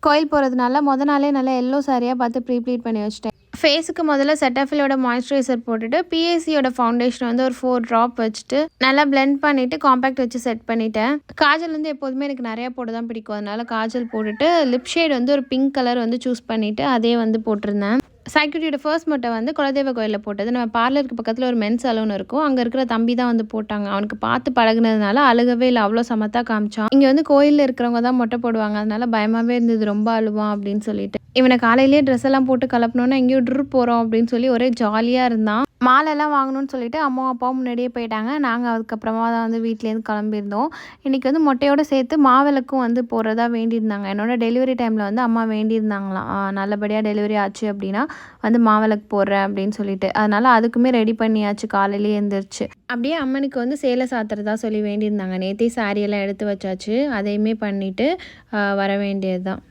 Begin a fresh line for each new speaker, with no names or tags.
கோயில் போகிறதுனால நாளே நல்லா எல்லோ சாரியாக பார்த்து ப்ளீட் பண்ணி வச்சுட்டேன். ஃபேஸுக்கு முதல்ல செட்டாஃபிலோட மாய்ஸ்சரைசர் போட்டுட்டு பிஎஸ்சியோட ஃபவுண்டேஷன் வந்து ஒரு 4 ட்ராப் வச்சுட்டு நல்லா பிளெண்ட் பண்ணிவிட்டு காம்பேக்ட் வச்சு செட் பண்ணிட்டேன். காஜல் வந்து எப்போதுமே எனக்கு நிறையா போட்டு தான் பிடிக்கும். அதனால காஜல் போட்டுட்டு லிப் ஷேட் வந்து ஒரு பிங்க் கலர் வந்து சூஸ் பண்ணிவிட்டு அதே வந்து போட்டிருந்தேன். சாய்க்குட்டியோட ஃபர்ஸ்ட் மொட்டை வந்து குலதெய்வ கோயிலில் போட்டது. நம்ம பார்லருக்கு பக்கத்தில் ஒரு மென்ஸ் சலூன் இருக்கும். அங்கே இருக்கிற தம்பி தான் வந்து போட்டாங்க. அவனுக்கு பார்த்து பழகுனதுனால அழுகவே இல்லை, அவ்வளோ சமத்தாக காமிச்சான். இங்கே வந்து கோயிலில் இருக்கிறவங்க தான் மொட்டை போடுவாங்க, அதனால பயமாகவே இருந்தது ரொம்ப அழுவான் அப்படின்னு சொல்லிட்டு. இவனை காலையிலேயே ட்ரெஸ் எல்லாம் போட்டு கிளப்பணுன்னா எங்கேயோ ட்ரிப் போகிறோம் அப்படின்னு சொல்லி ஒரே ஜாலியாக இருந்தான். மாலெல்லாம் வாங்கணும்னு சொல்லிட்டு அம்மா அப்பாவும் முன்னாடியே போயிட்டாங்க. நாங்கள் அதுக்கப்புறமா தான் வந்து வீட்டிலேருந்து கிளம்பியிருந்தோம். இன்றைக்கி வந்து மொட்டையோடு சேர்த்து மாவிளக்கும் வந்து போகிறதா வேண்டியிருந்தாங்க. என்னோட டெலிவரி டைமில் வந்து அம்மா வேண்டியிருந்தாங்களாம், நல்லபடியாக டெலிவரி ஆச்சு அப்படின்னா வந்து மாவிளக்கு போடுறேன் அப்படின்னு சொல்லிட்டு. அதனால் அதுக்குமே ரெடி பண்ணியாச்சு, காலையிலேயே எழுந்திரிச்சு. அப்படியே அம்மனுக்கு வந்து சேலை சாத்துறதா சொல்லி வேண்டியிருந்தாங்க. நேற்றே சாரியெல்லாம் எடுத்து வச்சாச்சு, அதையுமே பண்ணிவிட்டு வர வேண்டியது தான்.